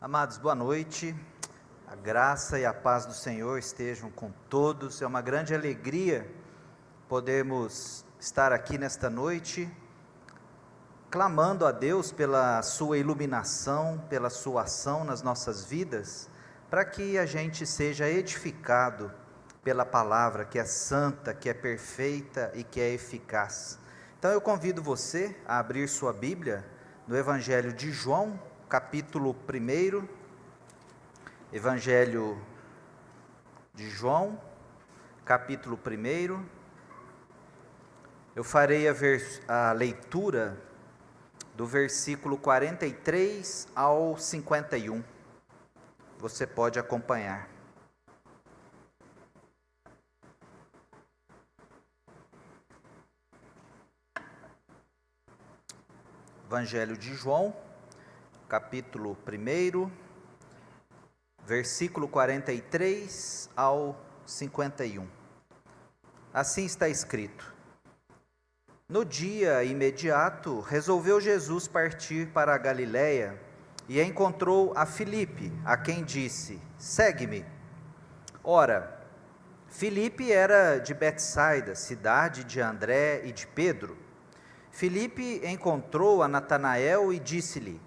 Amados, boa noite. A graça e a paz do Senhor estejam com todos. É uma grande alegria podermos estar aqui nesta noite, clamando a Deus pela sua iluminação, pela sua ação nas nossas vidas, para que a gente seja edificado pela palavra que é santa, que é perfeita e que é eficaz. Então eu convido você a abrir sua Bíblia no Evangelho de João, capítulo 1, Evangelho de João, capítulo 1, eu farei a leitura do versículo 43 ao 51, você pode acompanhar. Evangelho de João, capítulo 1, versículo 43 ao 51. Assim está escrito: No dia imediato, resolveu Jesus partir para a Galiléia e encontrou a Filipe, a quem disse: Segue-me. Ora, Filipe era de Betsaida, cidade de André e de Pedro. Filipe encontrou a Natanael e disse-lhe: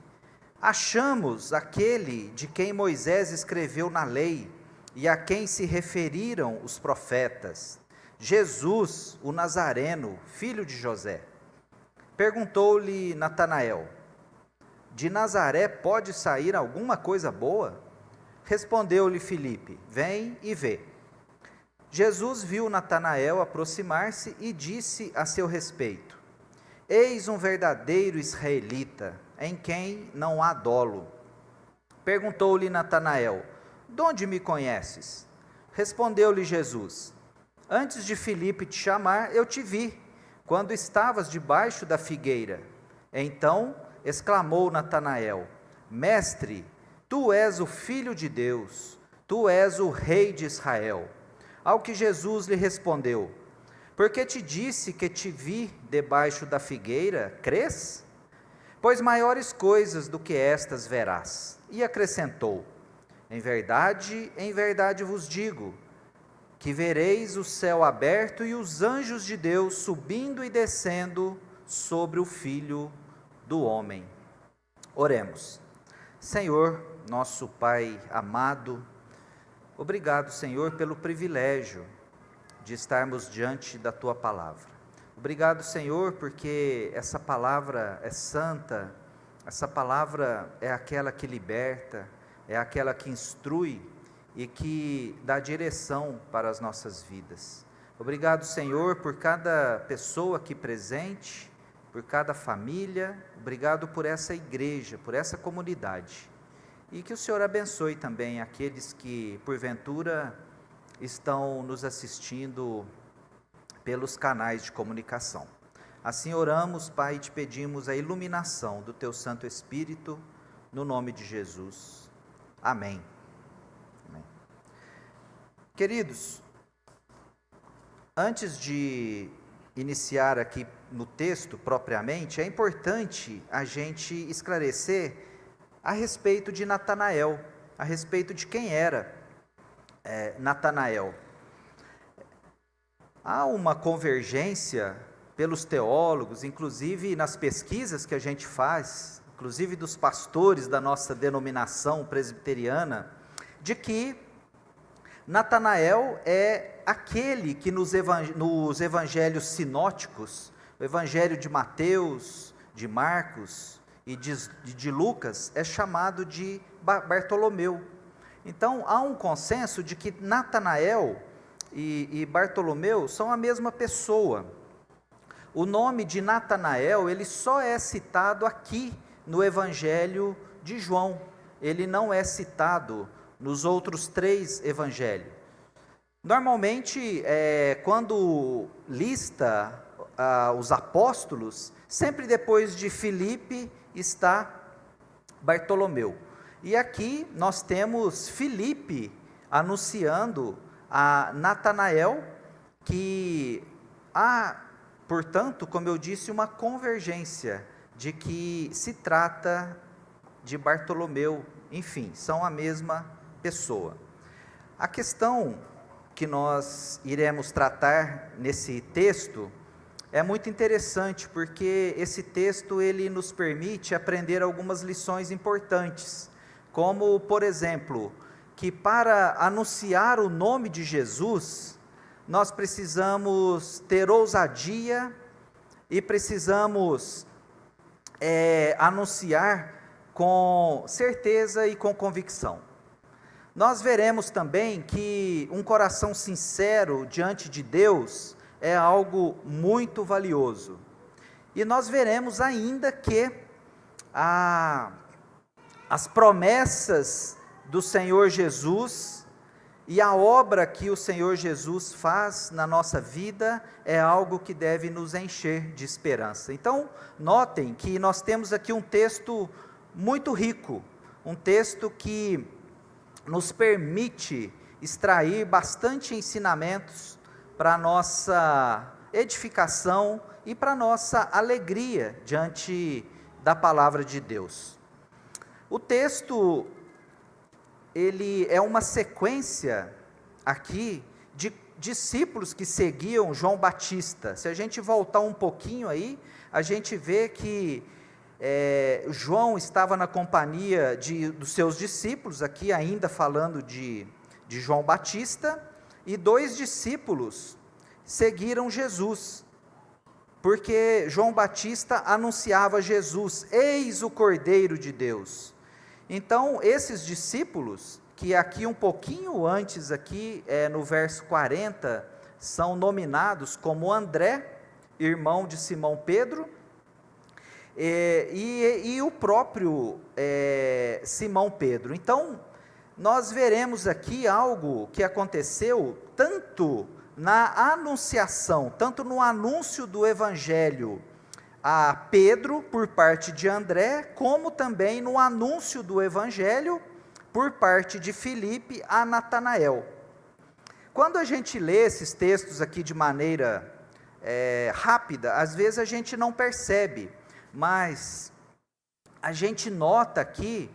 Achamos aquele de quem Moisés escreveu na lei e a quem se referiram os profetas, Jesus, o Nazareno, filho de José. Perguntou-lhe Natanael: De Nazaré pode sair alguma coisa boa? Respondeu-lhe Filipe: Vem e vê. Jesus viu Natanael aproximar-se e disse a seu respeito: Eis um verdadeiro israelita, em quem não há dolo. Perguntou-lhe Natanael: De onde me conheces? Respondeu-lhe Jesus: Antes de Filipe te chamar, eu te vi, quando estavas debaixo da figueira. Então exclamou Natanael: Mestre, tu és o Filho de Deus, tu és o Rei de Israel. Ao que Jesus lhe respondeu: Porque te disse que te vi debaixo da figueira, crês? Pois maiores coisas do que estas verás. E acrescentou: em verdade vos digo, que vereis o céu aberto e os anjos de Deus subindo e descendo sobre o Filho do homem. Oremos. Senhor, nosso Pai amado, obrigado, Senhor, pelo privilégio de estarmos diante da Tua palavra. Obrigado, Senhor, porque essa palavra é santa, essa palavra é aquela que liberta, é aquela que instrui e que dá direção para as nossas vidas. Obrigado, Senhor, por cada pessoa aqui presente, por cada família, obrigado por essa igreja, por essa comunidade. E que o Senhor abençoe também aqueles que, porventura, estão nos assistindo pelos canais de comunicação. Assim oramos, Pai, e te pedimos a iluminação do Teu Santo Espírito, no nome de Jesus. Amém. Amém. Queridos, antes de iniciar aqui no texto propriamente, é importante a gente esclarecer a respeito de Natanael, a respeito de quem era Natanael. Há uma convergência pelos teólogos, inclusive nas pesquisas que a gente faz, inclusive dos pastores da nossa denominação presbiteriana, de que Natanael é aquele que nos evangelhos sinóticos, o evangelho de Mateus, de Marcos e de Lucas, é chamado de Bartolomeu. Então há um consenso de que Natanael e Bartolomeu são a mesma pessoa. O nome de Natanael, ele só é citado aqui no Evangelho de João, ele não é citado nos outros 3 evangelhos. Normalmente, quando lista os apóstolos, sempre depois de Filipe está Bartolomeu. E aqui nós temos Filipe anunciando a Natanael que há, portanto, como eu disse, uma convergência de que se trata de Bartolomeu enfim, são a mesma pessoa. A questão que nós iremos tratar nesse texto é muito interessante, porque esse texto ele nos permite aprender algumas lições importantes, como, por exemplo, que para anunciar o nome de Jesus, nós precisamos ter ousadia e precisamos anunciar com certeza e com convicção. Nós veremos também que um coração sincero diante de Deus é algo muito valioso. E nós veremos ainda que as promessas do Senhor Jesus e a obra que o Senhor Jesus faz na nossa vida é algo que deve nos encher de esperança. Então, notem que nós temos aqui um texto muito rico, um texto que nos permite extrair bastante ensinamentos para a nossa edificação e para a nossa alegria diante da palavra de Deus. O texto, ele é uma sequência aqui de discípulos que seguiam João Batista. Se a gente voltar um pouquinho aí, a gente vê que João estava na companhia dos seus discípulos, aqui ainda falando de João Batista, e 2 discípulos seguiram Jesus, porque João Batista anunciava Jesus, eis o Cordeiro de Deus. Então, esses discípulos, que aqui um pouquinho antes, aqui no verso 40, são nominados como André, irmão de Simão Pedro, e o próprio Simão Pedro. Então, nós veremos aqui algo que aconteceu tanto na anunciação, tanto no anúncio do Evangelho a Pedro por parte de André, como também no anúncio do Evangelho por parte de Filipe a Natanael. Quando a gente lê esses textos aqui de maneira rápida, às vezes a gente não percebe, mas a gente nota aqui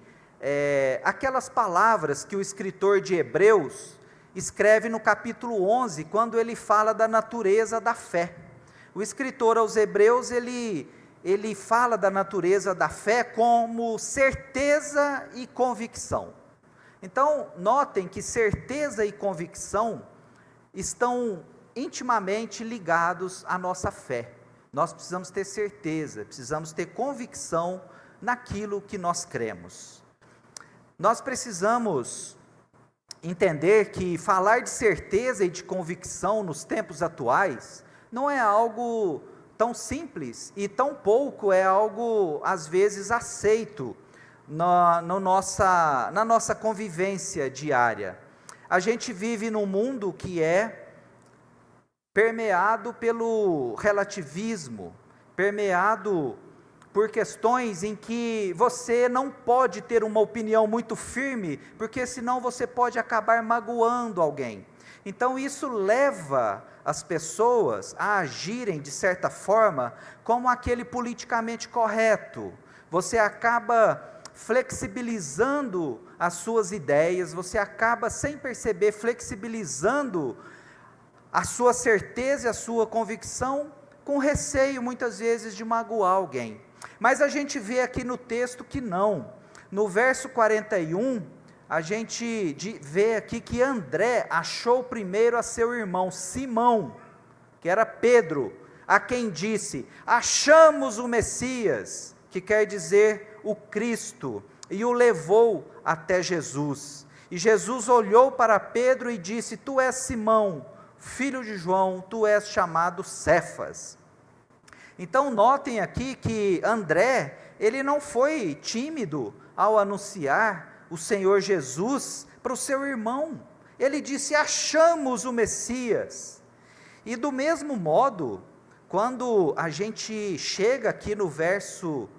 aquelas palavras que o escritor de Hebreus escreve no capítulo 11, quando ele fala da natureza da fé. O escritor aos Hebreus, ele fala da natureza da fé como certeza e convicção. Então, notem que certeza e convicção estão intimamente ligados à nossa fé. Nós precisamos ter certeza, precisamos ter convicção naquilo que nós cremos. Nós precisamos entender que falar de certeza e de convicção nos tempos atuais não é algo tão simples e tão pouco é algo, às vezes, aceito na nossa convivência diária. A gente vive num mundo que é permeado pelo relativismo, permeado por questões em que você não pode ter uma opinião muito firme, porque senão você pode acabar magoando alguém. Então isso leva as pessoas a agirem de certa forma como aquele politicamente correto. Você acaba flexibilizando as suas ideias, você acaba sem perceber flexibilizando a sua certeza e a sua convicção, com receio muitas vezes de magoar alguém. Mas a gente vê aqui no texto que não. No verso 41, a gente vê aqui que André achou primeiro a seu irmão Simão, que era Pedro, a quem disse: achamos o Messias, que quer dizer o Cristo, e o levou até Jesus. E Jesus olhou para Pedro e disse: tu és Simão, filho de João, tu és chamado Cefas. Então notem aqui que André, ele não foi tímido ao anunciar o Senhor Jesus para o seu irmão. Ele disse: achamos o Messias. E do mesmo modo, quando a gente chega aqui no verso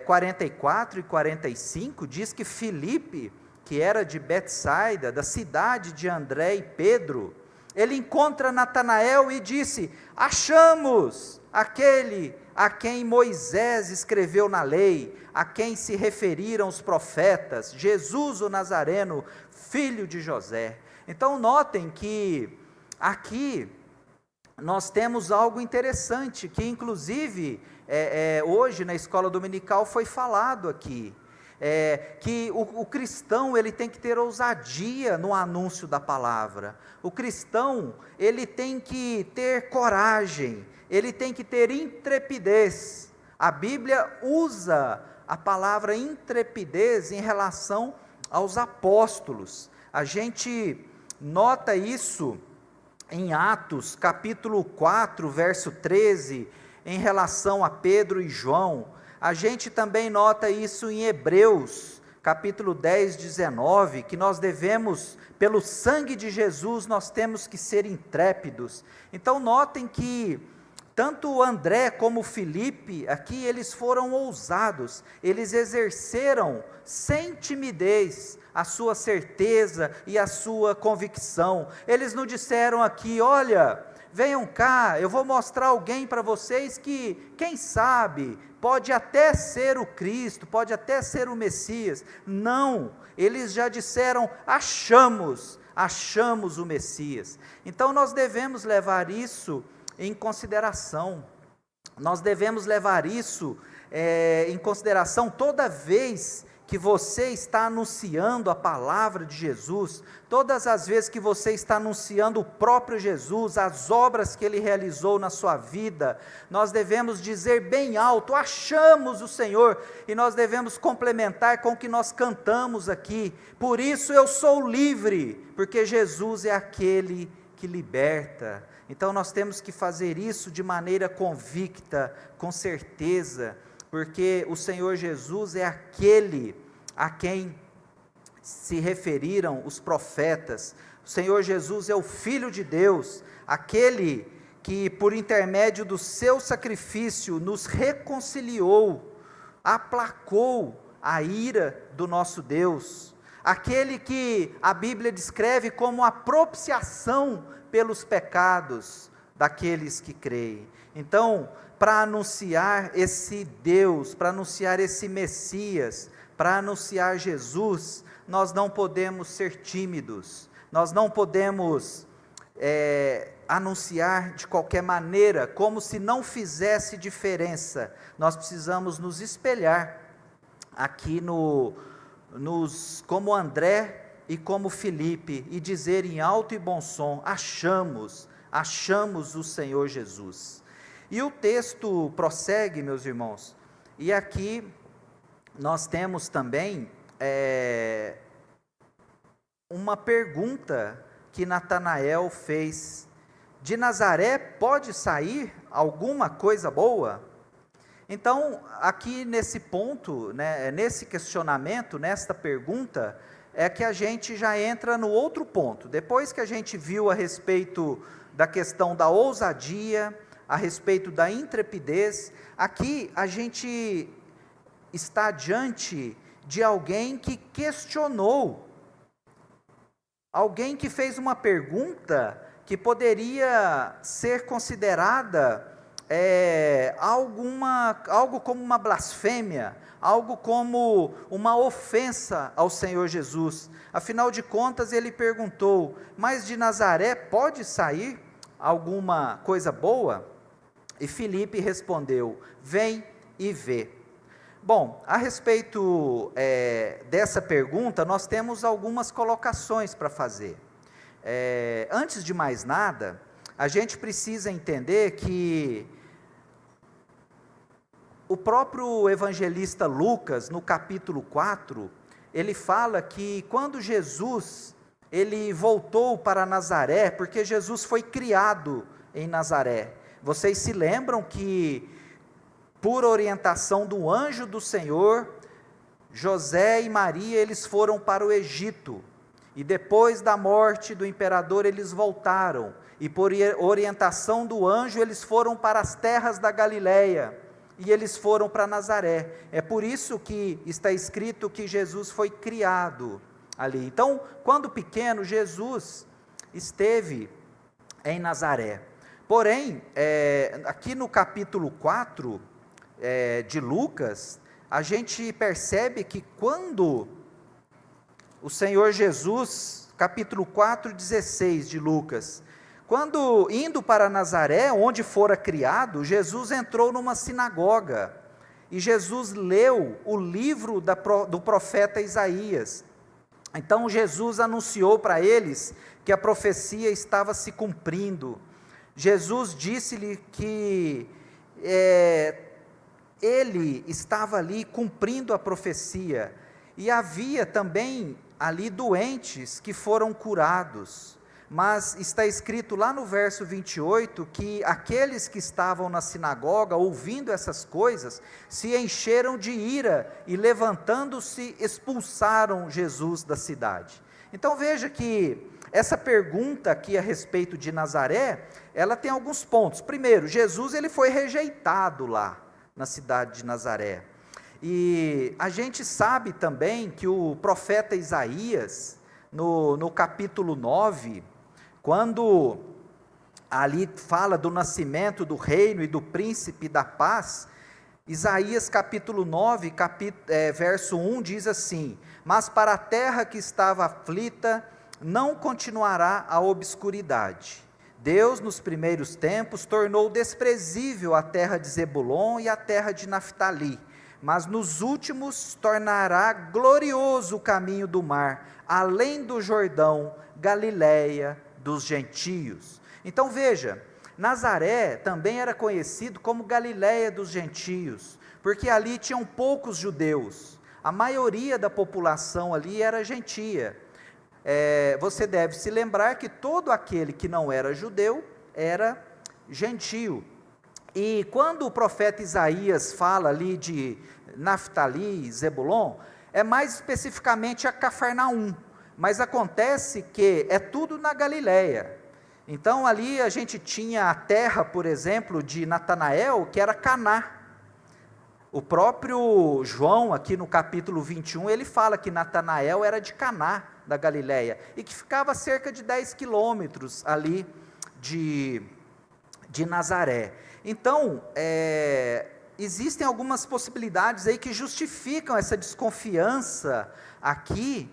44 e 45, diz que Filipe, que era de Betsaida, da cidade de André e Pedro, ele encontra Natanael e disse: achamos aquele a quem Moisés escreveu na lei, a quem se referiram os profetas, Jesus o Nazareno, filho de José. Então notem que aqui nós temos algo interessante, que inclusive hoje na escola dominical foi falado aqui, que o cristão ele tem que ter ousadia no anúncio da palavra. O cristão ele tem que ter coragem, ele tem que ter intrepidez. A Bíblia usa a palavra intrepidez em relação aos apóstolos. A gente nota isso em Atos capítulo 4, verso 13, em relação a Pedro e João. A gente também nota isso em Hebreus capítulo 10, 19, que nós devemos, pelo sangue de Jesus, nós temos que ser intrépidos. Então notem que tanto André como Filipe, aqui eles foram ousados, eles exerceram sem timidez a sua certeza e a sua convicção. Eles não disseram aqui: olha, venham cá, eu vou mostrar alguém para vocês que, quem sabe, pode até ser o Cristo, pode até ser o Messias. Não, eles já disseram: achamos o Messias. Então nós devemos levar isso em consideração, nós devemos levar isso em consideração toda vez que você está anunciando a palavra de Jesus, todas as vezes que você está anunciando o próprio Jesus, as obras que Ele realizou na sua vida, nós devemos dizer bem alto: achamos o Senhor, e nós devemos complementar com o que nós cantamos aqui: por isso eu sou livre, porque Jesus é aquele que liberta. Então nós temos que fazer isso de maneira convicta, com certeza, porque o Senhor Jesus é aquele a quem se referiram os profetas. O Senhor Jesus é o Filho de Deus, aquele que por intermédio do seu sacrifício nos reconciliou, aplacou a ira do nosso Deus, aquele que a Bíblia descreve como a propiciação pelos pecados daqueles que creem. Então, para anunciar esse Deus, para anunciar esse Messias, para anunciar Jesus, nós não podemos ser tímidos, nós não podemos anunciar de qualquer maneira, como se não fizesse diferença. Nós precisamos nos espelhar aqui como André e como Filipe, e dizer em alto e bom som: achamos o Senhor Jesus. E o texto prossegue, meus irmãos, e aqui nós temos também uma pergunta que Natanael fez: de Nazaré pode sair alguma coisa boa? Então, aqui nesse ponto, nesse questionamento, nesta pergunta, é que a gente já entra no outro ponto. Depois que a gente viu a respeito da questão da ousadia, a respeito da intrepidez, aqui a gente está diante de alguém que questionou, alguém que fez uma pergunta que poderia ser considerada algo como uma blasfêmia, algo como uma ofensa ao Senhor Jesus. Afinal de contas, ele perguntou: mas de Nazaré pode sair alguma coisa boa? E Filipe respondeu: vem e vê. Bom, a respeito dessa pergunta, nós temos algumas colocações para fazer. Antes de mais nada, a gente precisa entender que o próprio evangelista Lucas, no capítulo 4, ele fala que quando Jesus, ele voltou para Nazaré, porque Jesus foi criado em Nazaré. Vocês se lembram que, por orientação do anjo do Senhor, José e Maria, eles foram para o Egito, e depois da morte do imperador, eles voltaram, e por orientação do anjo, eles foram para as terras da Galileia, e eles foram para Nazaré. É por isso que está escrito que Jesus foi criado ali. Então, quando pequeno, Jesus esteve em Nazaré. Porém, aqui no capítulo 4 de Lucas, a gente percebe que quando o Senhor Jesus, capítulo 4, 16 de Lucas, quando indo para Nazaré, onde fora criado, Jesus entrou numa sinagoga, e Jesus leu o livro do profeta Isaías. Então Jesus anunciou para eles que a profecia estava se cumprindo. Jesus disse-lhe que ele estava ali cumprindo a profecia, e havia também ali doentes que foram curados, mas está escrito lá no verso 28, que aqueles que estavam na sinagoga, ouvindo essas coisas, se encheram de ira, e levantando-se, expulsaram Jesus da cidade. Então veja que essa pergunta aqui a respeito de Nazaré, ela tem alguns pontos. Primeiro, Jesus ele foi rejeitado lá, na cidade de Nazaré, e a gente sabe também que o profeta Isaías, no capítulo 9, quando ali fala do nascimento do reino e do príncipe da paz, Isaías capítulo 9, verso 1 diz assim: mas para a terra que estava aflita, não continuará a obscuridade. Deus, nos primeiros tempos, tornou desprezível a terra de Zebulon e a terra de Naftali, mas nos últimos tornará glorioso o caminho do mar, além do Jordão, Galiléia dos gentios. Então veja, Nazaré também era conhecido como Galiléia dos gentios, porque ali tinham poucos judeus, a maioria da população ali era gentia. Você deve se lembrar que todo aquele que não era judeu era gentio. E quando o profeta Isaías fala ali de Naftali, Zebulon, é mais especificamente a Cafarnaum, mas acontece que é tudo na Galiléia. Então ali a gente tinha a terra, por exemplo, de Natanael, que era Caná. O próprio João, aqui no capítulo 21, ele fala que Natanael era de Caná, da Galiléia, e que ficava a cerca de 10 quilômetros ali de Nazaré. Então, existem algumas possibilidades aí que justificam essa desconfiança aqui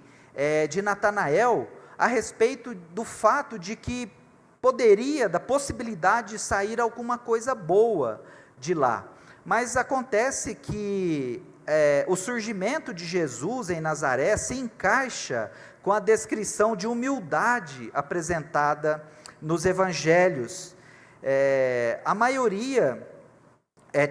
de Natanael, a respeito do fato de que da possibilidade de sair alguma coisa boa de lá. Mas acontece que o surgimento de Jesus em Nazaré se encaixa com a descrição de humildade apresentada nos evangelhos. A maioria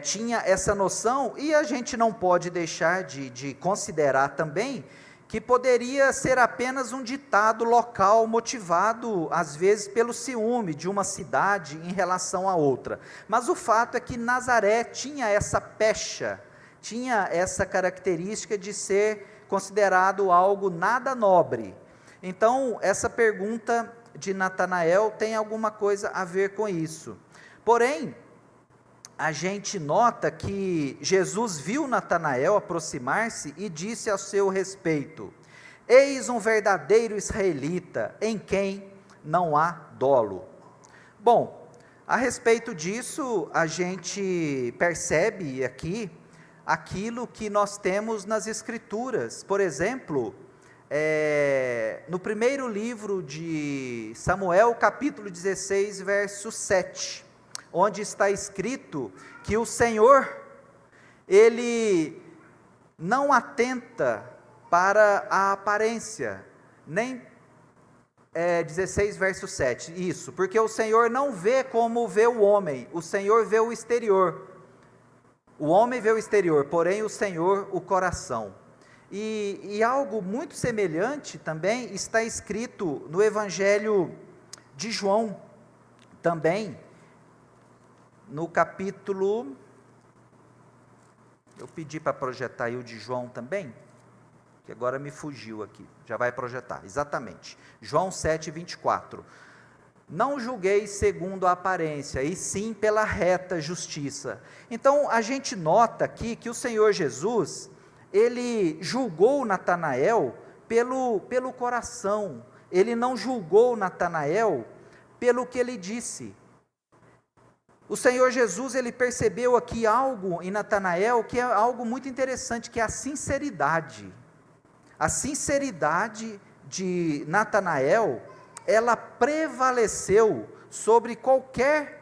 tinha essa noção, e a gente não pode deixar de considerar também que poderia ser apenas um ditado local motivado, às vezes, pelo ciúme de uma cidade em relação a outra. Mas o fato é que Nazaré tinha essa pecha, tinha essa característica de ser considerado algo nada nobre. Então, essa pergunta de Natanael tem alguma coisa a ver com isso. Porém, a gente nota que Jesus viu Natanael aproximar-se e disse a seu respeito: eis um verdadeiro israelita, em quem não há dolo. Bom, a respeito disso, a gente percebe aqui aquilo que nós temos nas Escrituras. Por exemplo, no primeiro livro de Samuel, capítulo 16, verso 7, onde está escrito que o Senhor, Ele não atenta para a aparência, nem 16 verso 7, isso, porque o Senhor não vê como vê o homem, o Senhor vê o exterior, o homem vê o exterior, porém o Senhor o coração. E algo muito semelhante também está escrito no Evangelho de João, também, no capítulo, eu pedi para projetar aí o de João também, que agora me fugiu aqui, já vai projetar, exatamente, João 7, 24, não julgueis segundo a aparência, e sim pela reta justiça. Então a gente nota aqui que o Senhor Jesus, Ele julgou Natanael pelo coração, Ele não julgou Natanael pelo que ele disse. O Senhor Jesus, ele percebeu aqui algo em Natanael, que é algo muito interessante, que é a sinceridade. A sinceridade de Natanael, ela prevaleceu sobre qualquer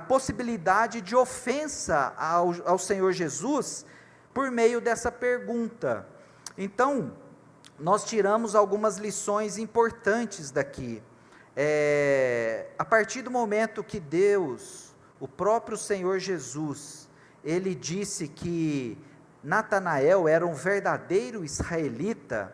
possibilidade de ofensa ao Senhor Jesus, por meio dessa pergunta. Então, nós tiramos algumas lições importantes daqui. A partir do momento que Deus, o próprio Senhor Jesus, ele disse que Natanael era um verdadeiro israelita,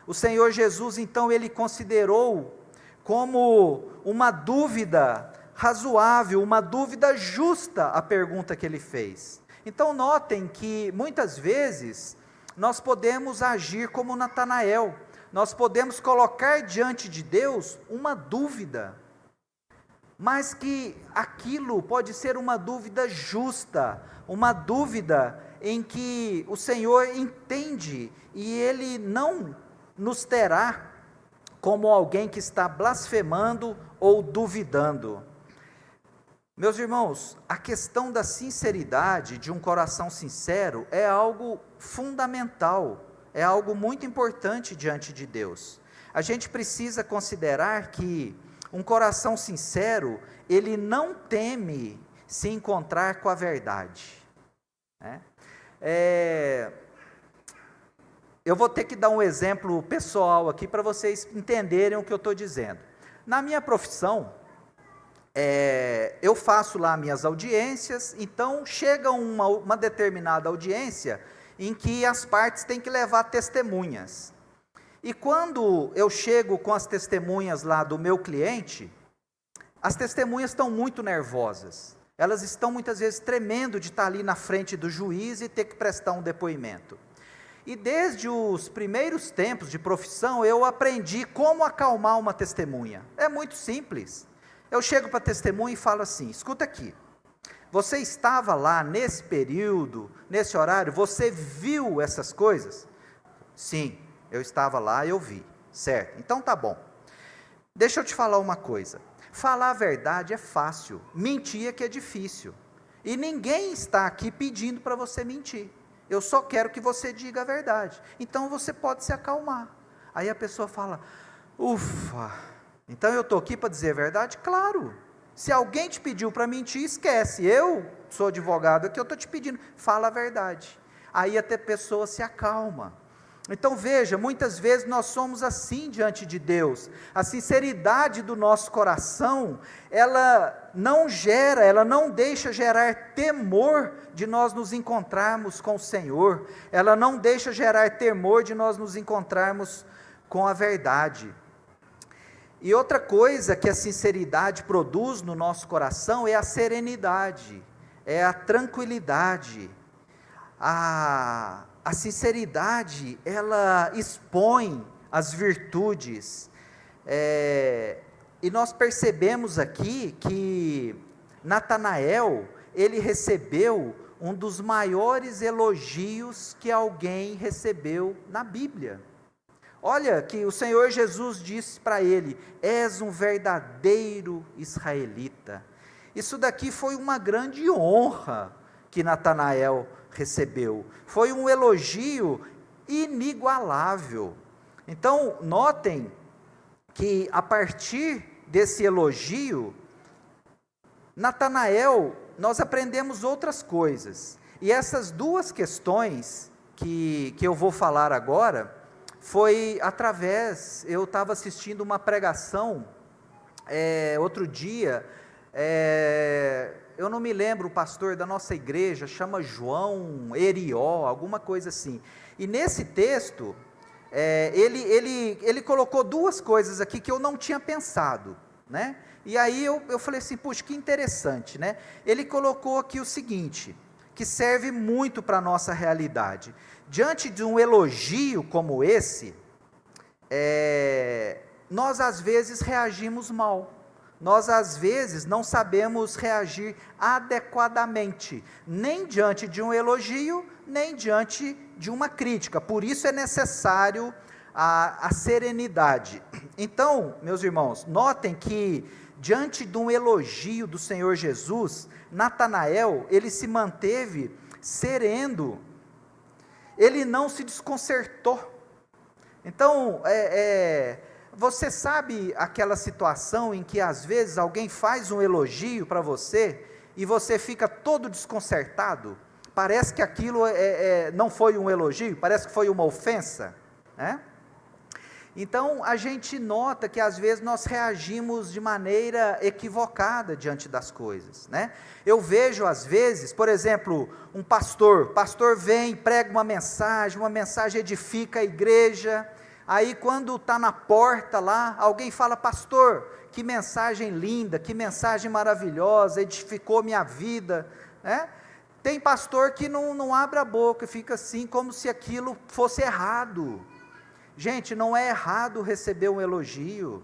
o Senhor Jesus, então, ele considerou como uma dúvida razoável, uma dúvida justa a pergunta que ele fez. Então, notem que, muitas vezes, nós podemos agir como Natanael, nós podemos colocar diante de Deus uma dúvida, mas que aquilo pode ser uma dúvida justa, uma dúvida em que o Senhor entende, e Ele não nos terá como alguém que está blasfemando ou duvidando. Meus irmãos, a questão da sinceridade, de um coração sincero, é algo fundamental, é algo muito importante diante de Deus. A gente precisa considerar que um coração sincero, ele não teme se encontrar com a verdade. Eu vou ter que dar um exemplo pessoal aqui para vocês entenderem o que eu estou dizendo. Na minha profissão, eu faço lá minhas audiências, então chega uma determinada audiência em que as partes têm que levar testemunhas. E quando eu chego com as testemunhas lá do meu cliente, as testemunhas estão muito nervosas. Elas estão muitas vezes tremendo de estar ali na frente do juiz e ter que prestar um depoimento. E desde os primeiros tempos de profissão, eu aprendi como acalmar uma testemunha. É muito simples. Eu chego para a testemunha e falo assim: escuta aqui, você estava lá nesse período, nesse horário, você viu essas coisas? Sim, eu estava lá e eu vi. Certo, então tá bom. Deixa eu te falar uma coisa. Falar a verdade é fácil, mentir é que é difícil. E ninguém está aqui pedindo para você mentir. Eu só quero que você diga a verdade. Então você pode se acalmar. Aí a pessoa fala: ufa, então eu estou aqui para dizer a verdade? Claro. Se alguém te pediu para mentir, esquece. Eu sou advogado aqui, eu estou te pedindo, fala a verdade. Aí até a pessoa se acalma. Então veja, muitas vezes nós somos assim diante de Deus. A sinceridade do nosso coração, ela não deixa gerar temor de nós nos encontrarmos com o Senhor. Ela não deixa gerar temor de nós nos encontrarmos com a verdade. E outra coisa que a sinceridade produz no nosso coração é a serenidade, é a tranquilidade. A sinceridade, ela expõe as virtudes, e nós percebemos aqui que Natanael, ele recebeu um dos maiores elogios que alguém recebeu na Bíblia. Olha que o Senhor Jesus disse para ele: és um verdadeiro israelita. Isso daqui foi uma grande honra que Natanael recebeu, foi um elogio inigualável. Então notem que a partir desse elogio, Natanael, nós aprendemos outras coisas, e essas duas questões que eu vou falar agora, foi através, eu estava assistindo uma pregação, outro dia, eu não me lembro, o pastor da nossa igreja, chama João Erió, alguma coisa assim, e nesse texto, ele colocou duas coisas aqui que eu não tinha pensado, né? E aí eu falei assim, puxa, que interessante, né? Ele colocou aqui o seguinte, que serve muito para a nossa realidade. Diante de um elogio como esse, nós às vezes reagimos mal, nós às vezes não sabemos reagir adequadamente, nem diante de um elogio, nem diante de uma crítica. Por isso é necessário a serenidade. Então, meus irmãos, notem que diante de um elogio do Senhor Jesus, Natanael, ele se manteve sereno, ele não se desconcertou. Então, você sabe aquela situação em que às vezes alguém faz um elogio para você e você fica todo desconcertado? Parece que aquilo não foi um elogio, parece que foi uma ofensa, né? Então, a gente nota que às vezes nós reagimos de maneira equivocada diante das coisas, né? Eu vejo às vezes, por exemplo, um pastor vem, prega uma mensagem edifica a igreja, aí quando está na porta lá, alguém fala: pastor, que mensagem linda, que mensagem maravilhosa, edificou minha vida, né? Tem pastor que não abre a boca, fica assim como se aquilo fosse errado. Gente, não é errado receber um elogio.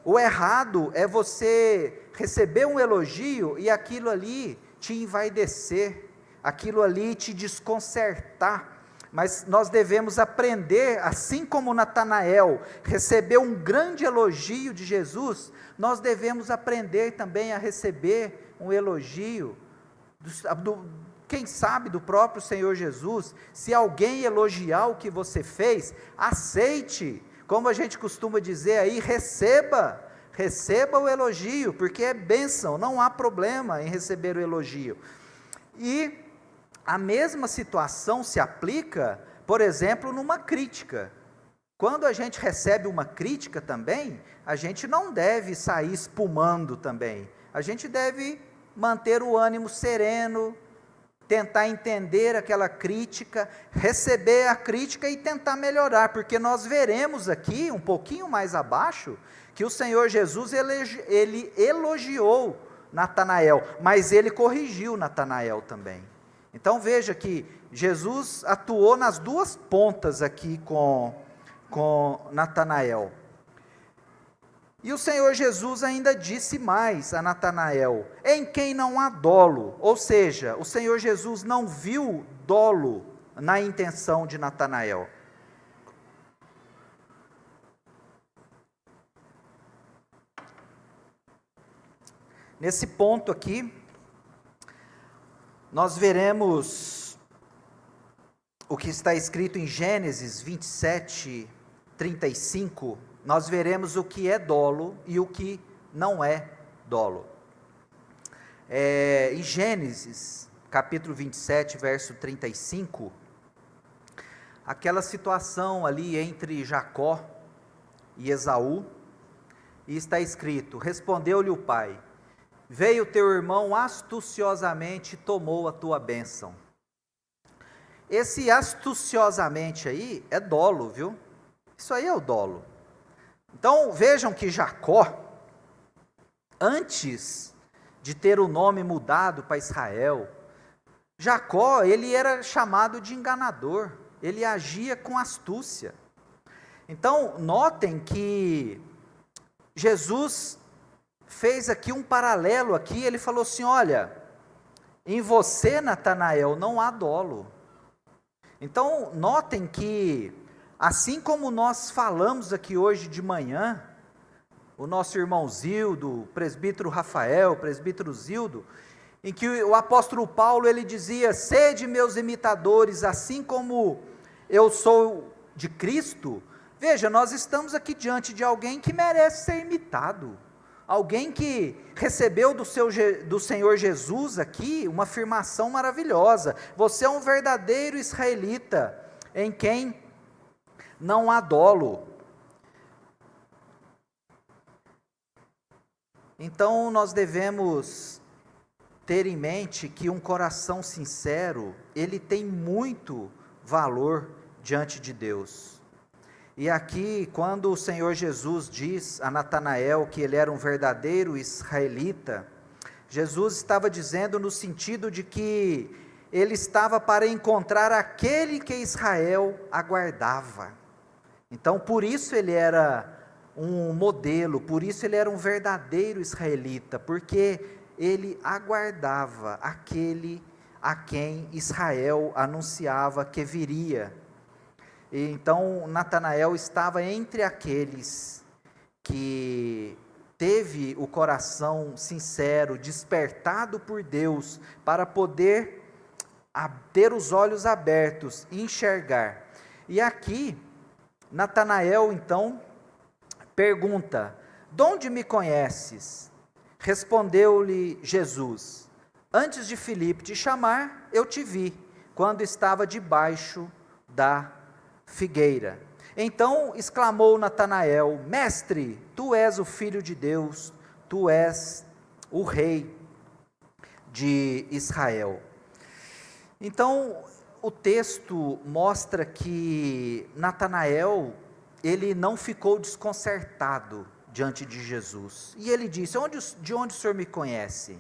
O errado é você receber um elogio e aquilo ali te envaidecer, aquilo ali te desconcertar. Mas nós devemos aprender, assim como Natanael recebeu um grande elogio de Jesus, nós devemos aprender também a receber um elogio quem sabe do próprio Senhor Jesus. Se alguém elogiar o que você fez, aceite, como a gente costuma dizer aí, receba o elogio, porque é bênção, não há problema em receber o elogio. E a mesma situação se aplica, por exemplo, numa crítica. Quando a gente recebe uma crítica também, a gente não deve sair espumando também, a gente deve manter o ânimo sereno, tentar entender aquela crítica, receber a crítica e tentar melhorar, porque nós veremos aqui, um pouquinho mais abaixo, que o Senhor Jesus, ele elogiou Natanael, mas ele corrigiu Natanael também. Então veja que Jesus atuou nas duas pontas aqui com Natanael. E o Senhor Jesus ainda disse mais a Natanael: em quem não há dolo, ou seja, o Senhor Jesus não viu dolo na intenção de Natanael. Nesse ponto aqui, nós veremos o que está escrito em Gênesis 27, 35, nós veremos o que é dolo e o que não é dolo. Em Gênesis, capítulo 27, verso 35, aquela situação ali entre Jacó e Esaú, e está escrito: respondeu-lhe o pai: veio teu irmão astuciosamente e tomou a tua bênção. Esse astuciosamente aí é dolo, viu? Isso aí é o dolo. Então vejam que Jacó, antes de ter o nome mudado para Israel, Jacó, ele era chamado de enganador, ele agia com astúcia. Então notem que Jesus fez aqui um paralelo aqui, ele falou assim: olha, em você, Natanael, não há dolo. Então notem que, assim como nós falamos aqui hoje de manhã, o nosso irmão Zildo, o presbítero Rafael, o presbítero Zildo, em que o apóstolo Paulo, ele dizia: sede meus imitadores, assim como eu sou de Cristo. Veja, nós estamos aqui diante de alguém que merece ser imitado, alguém que recebeu do Senhor Jesus aqui uma afirmação maravilhosa: você é um verdadeiro israelita, em quem não há dolo. Então nós devemos ter em mente que um coração sincero, ele tem muito valor diante de Deus. E aqui, quando o Senhor Jesus diz a Natanael que ele era um verdadeiro israelita, Jesus estava dizendo no sentido de que ele estava para encontrar aquele que Israel aguardava. Então, por isso ele era um modelo, por isso ele era um verdadeiro israelita, porque ele aguardava aquele a quem Israel anunciava que viria. E então Natanael estava entre aqueles que teve o coração sincero, despertado por Deus, para poder ter os olhos abertos e enxergar. E aqui, Natanael, então, pergunta: de onde me conheces? Respondeu-lhe Jesus: antes de Filipe te chamar, eu te vi, quando estava debaixo da figueira. Então exclamou Natanael: Mestre, tu és o Filho de Deus, tu és o Rei de Israel. Então, o texto mostra que Natanael, ele não ficou desconcertado diante de Jesus. E ele disse: de onde o Senhor me conhece?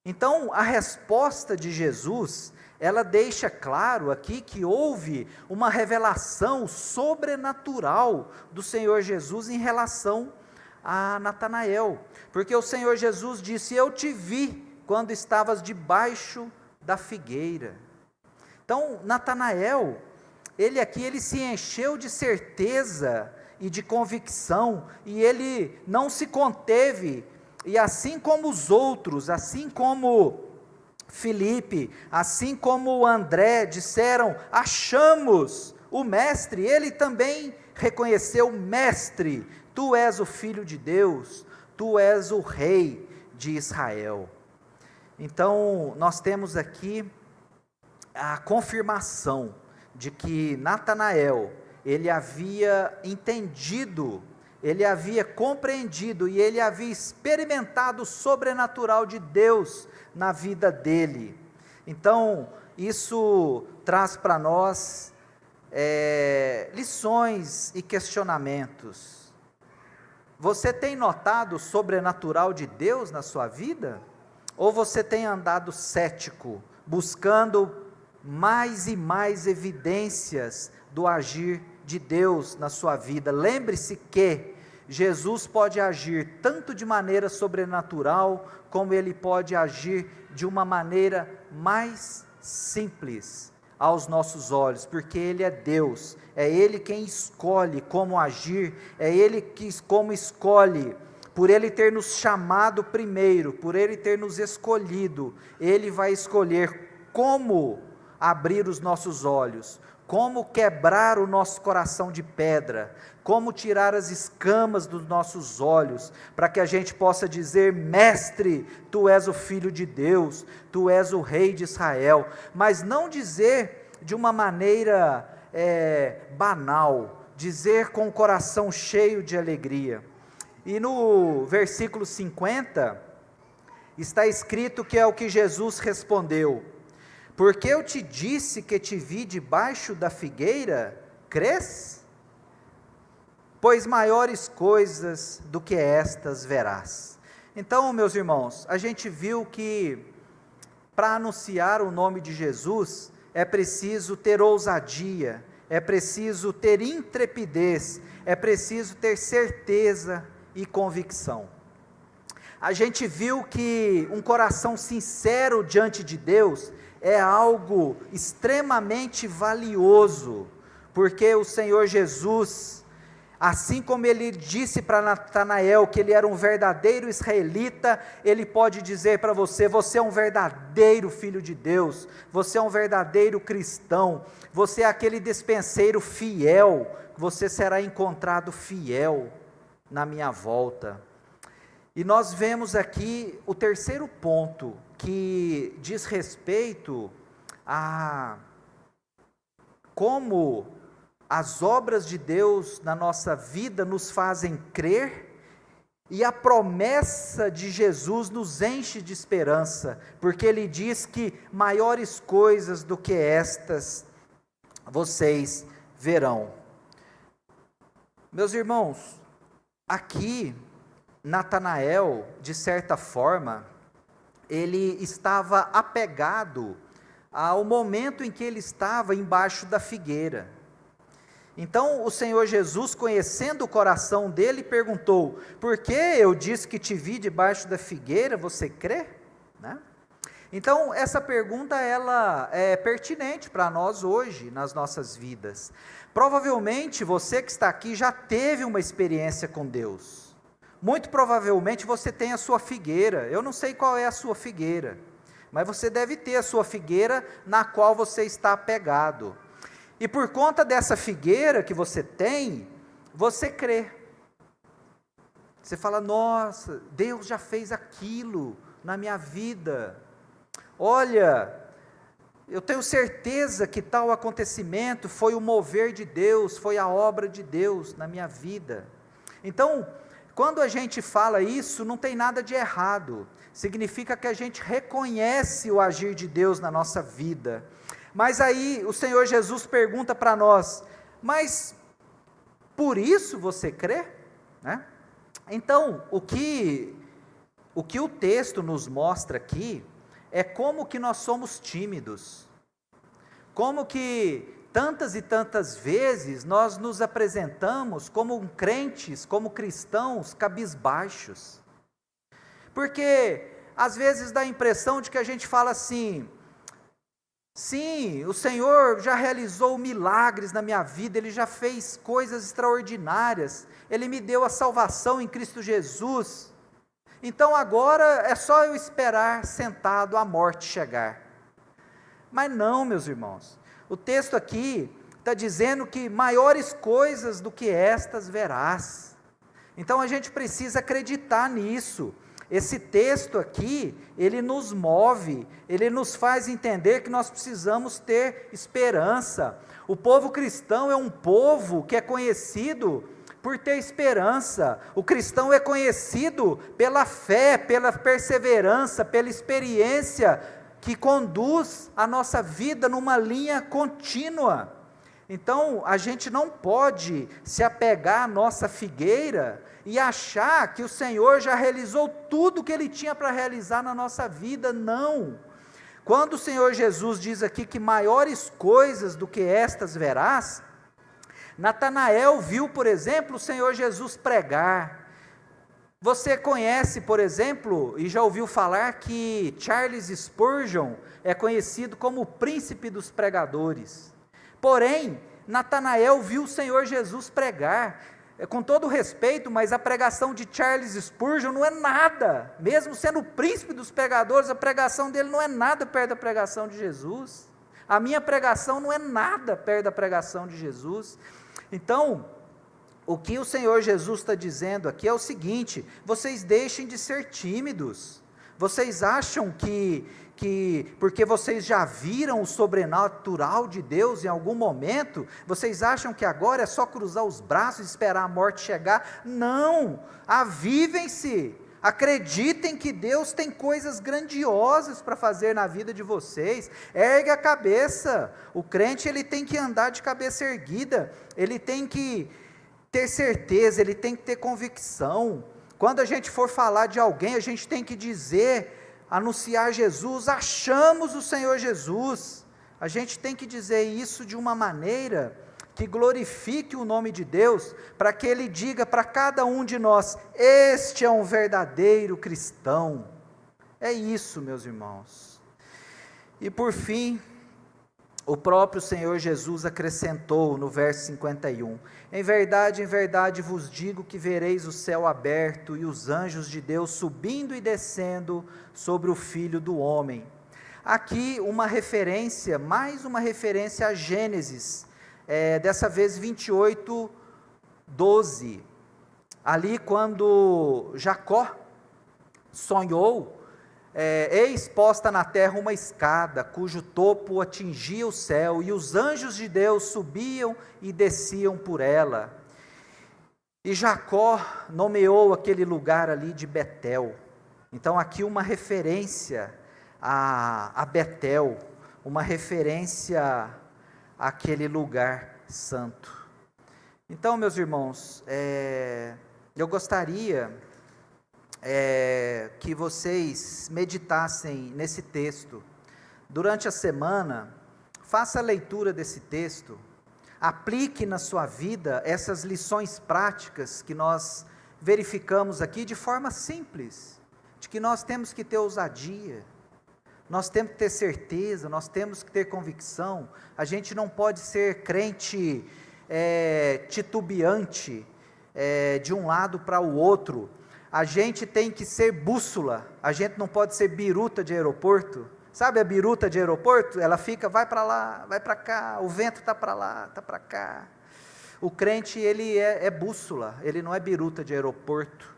Então, a resposta de Jesus, ela deixa claro aqui que houve uma revelação sobrenatural do Senhor Jesus em relação a Natanael. Porque o Senhor Jesus disse: eu te vi quando estavas debaixo da figueira. Então, Natanael, ele se encheu de certeza e de convicção, e ele não se conteve, e assim como os outros, assim como Filipe, assim como André disseram: achamos o mestre, ele também reconheceu: mestre, tu és o Filho de Deus, tu és o Rei de Israel. Então, nós temos aqui a confirmação de que Natanael, ele havia entendido, ele havia compreendido e ele havia experimentado o sobrenatural de Deus na vida dele. Então, isso traz para nós lições e questionamentos. Você tem notado o sobrenatural de Deus na sua vida? Ou você tem andado cético, buscando mais e mais evidências do agir de Deus na sua vida? Lembre-se que Jesus pode agir tanto de maneira sobrenatural, como Ele pode agir de uma maneira mais simples aos nossos olhos, porque Ele é Deus, é Ele quem escolhe como agir, é Ele como escolhe. Por Ele ter nos chamado primeiro, por Ele ter nos escolhido, Ele vai escolher como abrir os nossos olhos, como quebrar o nosso coração de pedra, como tirar as escamas dos nossos olhos, para que a gente possa dizer: mestre, tu és o Filho de Deus, tu és o Rei de Israel, mas não dizer de uma maneira banal, dizer com o coração cheio de alegria. E no versículo 50, está escrito que é o que Jesus respondeu: porque eu te disse que te vi debaixo da figueira, crês? Pois maiores coisas do que estas verás. Então, meus irmãos, a gente viu que para anunciar o nome de Jesus, é preciso ter ousadia, é preciso ter intrepidez, é preciso ter certeza e convicção. A gente viu que um coração sincero diante de Deus é algo extremamente valioso, porque o Senhor Jesus, assim como Ele disse para Natanael que ele era um verdadeiro israelita, Ele pode dizer para você: você é um verdadeiro filho de Deus, você é um verdadeiro cristão, você é aquele despenseiro fiel, você será encontrado fiel na minha volta. E nós vemos aqui o terceiro ponto, que diz respeito a como as obras de Deus na nossa vida nos fazem crer, e a promessa de Jesus nos enche de esperança, porque Ele diz que maiores coisas do que estas vocês verão. Meus irmãos, aqui Natanael, de certa forma, ele estava apegado ao momento em que ele estava embaixo da figueira. Então o Senhor Jesus, conhecendo o coração dele, perguntou: por que eu disse que te vi debaixo da figueira, você crê? Né? Então essa pergunta ela é pertinente para nós hoje, nas nossas vidas. Provavelmente você que está aqui já teve uma experiência com Deus. muito provavelmente você tem a sua figueira. Eu não sei qual é a sua figueira, mas você deve ter a sua figueira na qual você está apegado. E por conta dessa figueira que você tem, você crê. Você fala: nossa, Deus já fez aquilo na minha vida. Olha, eu tenho certeza que tal acontecimento foi o mover de Deus, foi a obra de Deus na minha vida. Então, quando a gente fala isso, não tem nada de errado. Significa que a gente reconhece o agir de Deus na nossa vida. Mas aí o Senhor Jesus pergunta para nós: mas por isso você crê? Né? Então, o que o texto nos mostra aqui é como que nós somos tímidos, como que tantas e tantas vezes nós nos apresentamos como crentes, como cristãos cabisbaixos, porque às vezes dá a impressão de que a gente fala assim: sim, o Senhor já realizou milagres na minha vida, Ele já fez coisas extraordinárias, Ele me deu a salvação em Cristo Jesus, então agora é só eu esperar sentado a morte chegar. Mas não, meus irmãos, o texto aqui está dizendo que maiores coisas do que estas verás. Então a gente precisa acreditar nisso. Esse texto aqui, ele nos move, ele nos faz entender que nós precisamos ter esperança. O povo cristão é um povo que é conhecido por ter esperança. O cristão é conhecido pela fé, pela perseverança, pela experiência que conduz a nossa vida numa linha contínua. Então, a gente não pode se apegar à nossa figueira e achar que o Senhor já realizou tudo o que Ele tinha para realizar na nossa vida. Não. Quando o Senhor Jesus diz aqui que maiores coisas do que estas verás, Natanael viu, por exemplo, o Senhor Jesus pregar. Você conhece, por exemplo, e já ouviu falar que Charles Spurgeon é conhecido como o príncipe dos pregadores. Porém, Natanael viu o Senhor Jesus pregar. Com todo respeito, mas a pregação de Charles Spurgeon não é nada, mesmo sendo o príncipe dos pregadores, a pregação dele não é nada perto da pregação de Jesus. A minha pregação não é nada perto da pregação de Jesus. Então, o que o Senhor Jesus está dizendo aqui é o seguinte: vocês deixem de ser tímidos. Vocês acham que porque vocês já viram o sobrenatural de Deus em algum momento, vocês acham que agora é só cruzar os braços e esperar a morte chegar? Não, avivem-se, acreditem que Deus tem coisas grandiosas para fazer na vida de vocês. Ergue a cabeça. O crente, ele tem que andar de cabeça erguida, ele tem que ter certeza, ele tem que ter convicção. Quando a gente for falar de alguém, a gente tem que dizer, anunciar Jesus: achamos o Senhor Jesus. A gente tem que dizer isso de uma maneira que glorifique o nome de Deus, para que Ele diga para cada um de nós: este é um verdadeiro cristão. É isso, meus irmãos. E por fim, o próprio Senhor Jesus acrescentou no verso 51, em verdade vos digo que vereis o céu aberto e os anjos de Deus subindo e descendo sobre o Filho do Homem. Aqui uma referência, mais uma referência a Gênesis, dessa vez 28, 12, ali quando Jacó sonhou, eis posta na terra uma escada, cujo topo atingia o céu, e os anjos de Deus subiam e desciam por ela. E Jacó nomeou aquele lugar ali de Betel. Então aqui uma referência a Betel, uma referência àquele lugar santo. Então, meus irmãos, eu gostaria que vocês meditassem nesse texto, durante a semana, faça a leitura desse texto, aplique na sua vida essas lições práticas que nós verificamos aqui de forma simples, de que nós temos que ter ousadia, nós temos que ter certeza, nós temos que ter convicção, a gente não pode ser crente titubeante, de um lado para o outro. A gente tem que ser bússola, a gente não pode ser biruta de aeroporto. Sabe a biruta de aeroporto? Ela fica, vai para lá, vai para cá, o vento está para lá, está para cá. O crente, ele é bússola, ele não é biruta de aeroporto.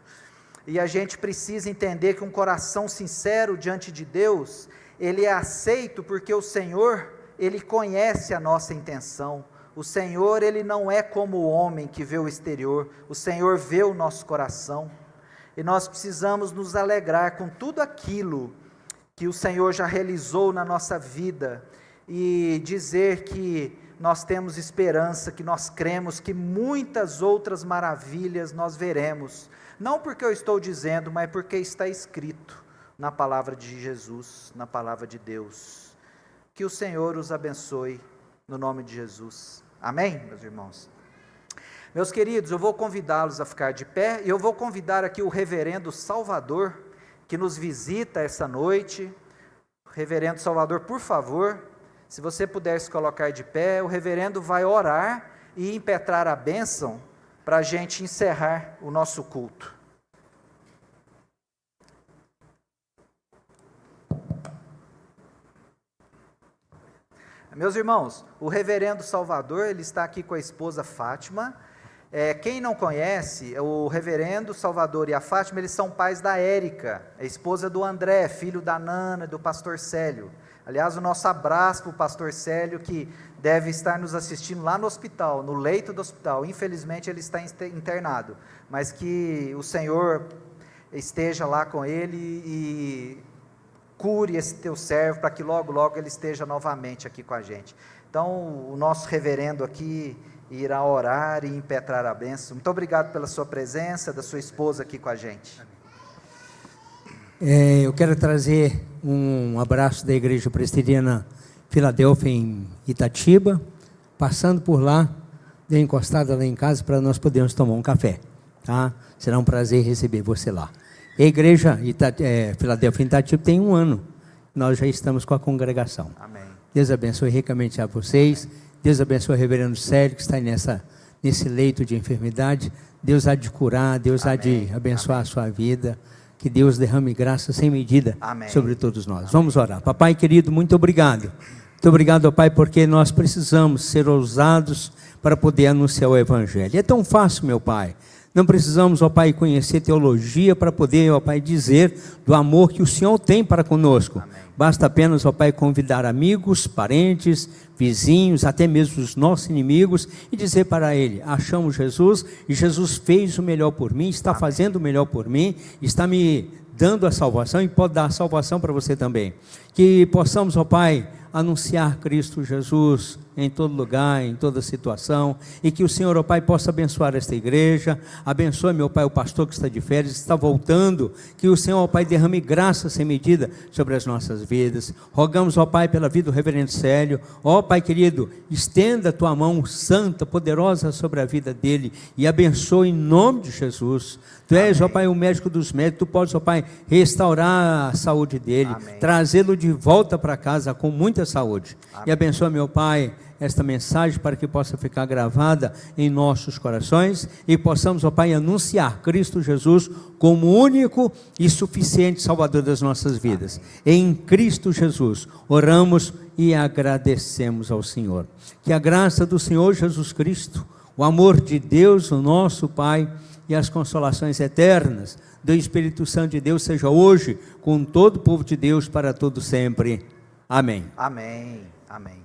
E a gente precisa entender que um coração sincero diante de Deus, ele é aceito porque o Senhor, ele conhece a nossa intenção. O Senhor, ele não é como o homem que vê o exterior, o Senhor vê o nosso coração. E nós precisamos nos alegrar com tudo aquilo que o Senhor já realizou na nossa vida e dizer que nós temos esperança, que nós cremos que muitas outras maravilhas nós veremos, não porque eu estou dizendo, mas porque está escrito na palavra de Jesus, na palavra de Deus. Que o Senhor os abençoe, no nome de Jesus. Amém, meus irmãos? Meus queridos, eu vou convidá-los a ficar de pé, e eu vou convidar aqui o reverendo Salvador, que nos visita essa noite. Reverendo Salvador, por favor, se você puder se colocar de pé, o reverendo vai orar e impetrar a bênção para a gente encerrar o nosso culto. Meus irmãos, o reverendo Salvador, ele está aqui com a esposa Fátima. Quem não conhece, o reverendo Salvador e a Fátima, eles são pais da Érica, a esposa do André, filho da Nana e do pastor Célio. Aliás, o nosso abraço para o pastor Célio, que deve estar nos assistindo lá no hospital, no leito do hospital. Infelizmente, ele está internado, mas que o Senhor esteja lá com ele e cure esse teu servo, para que logo, logo ele esteja novamente aqui com a gente. Então, o nosso reverendo aqui irá orar e impetrar a bênção. Muito obrigado pela sua presença, da sua esposa aqui com a gente. Eu quero trazer um abraço da Igreja Presbiteriana Filadélfia em Itatiba, passando por lá, dê encostada lá em casa para nós podermos tomar um café, tá? Será um prazer receber você lá. A Igreja Filadélfia em Itatiba tem 1 ano, nós já estamos com a congregação. Amém. Deus abençoe ricamente a vocês. Deus abençoe o reverendo Célio, que está nesse leito de enfermidade. Deus há de curar, Deus há de abençoar a sua vida. Que Deus derrame graça sem medida sobre todos nós. Vamos orar. Papai querido, muito obrigado. Muito obrigado, ó Pai, porque nós precisamos ser ousados para poder anunciar o Evangelho. É tão fácil, meu Pai. Não precisamos, ó Pai, conhecer teologia para poder, ó Pai, dizer do amor que o Senhor tem para conosco. Amém. Basta apenas, ó Pai, convidar amigos, parentes, vizinhos, até mesmo os nossos inimigos, e dizer para ele: achamos Jesus, e Jesus fez o melhor por mim, está fazendo o melhor por mim, está me dando a salvação, e pode dar a salvação para você também. Que possamos, ó Pai, anunciar Cristo Jesus em todo lugar, em toda situação, e que o Senhor, ó Pai, possa abençoar esta igreja. Abençoe, meu Pai, o pastor que está de férias, está voltando, que o Senhor, ó Pai, derrame graça sem medida sobre as nossas vidas. Rogamos, ó Pai, pela vida do reverendo Célio. Ó Pai querido, estenda a tua mão santa, poderosa sobre a vida dele, e abençoe em nome de Jesus. Tu és, ó Pai, o médico dos médicos. Tu podes, ó Pai, restaurar a saúde dele, trazê-lo de volta para casa com muita saúde. E abençoa, meu Pai, esta mensagem para que possa ficar gravada em nossos corações e possamos, ó Pai, anunciar Cristo Jesus como único e suficiente Salvador das nossas vidas. Em Cristo Jesus oramos e agradecemos ao Senhor. Que a graça do Senhor Jesus Cristo, o amor de Deus, o nosso Pai, e as consolações eternas do Espírito Santo de Deus seja hoje com todo o povo de Deus para todo sempre. Amém. Amém. Amém.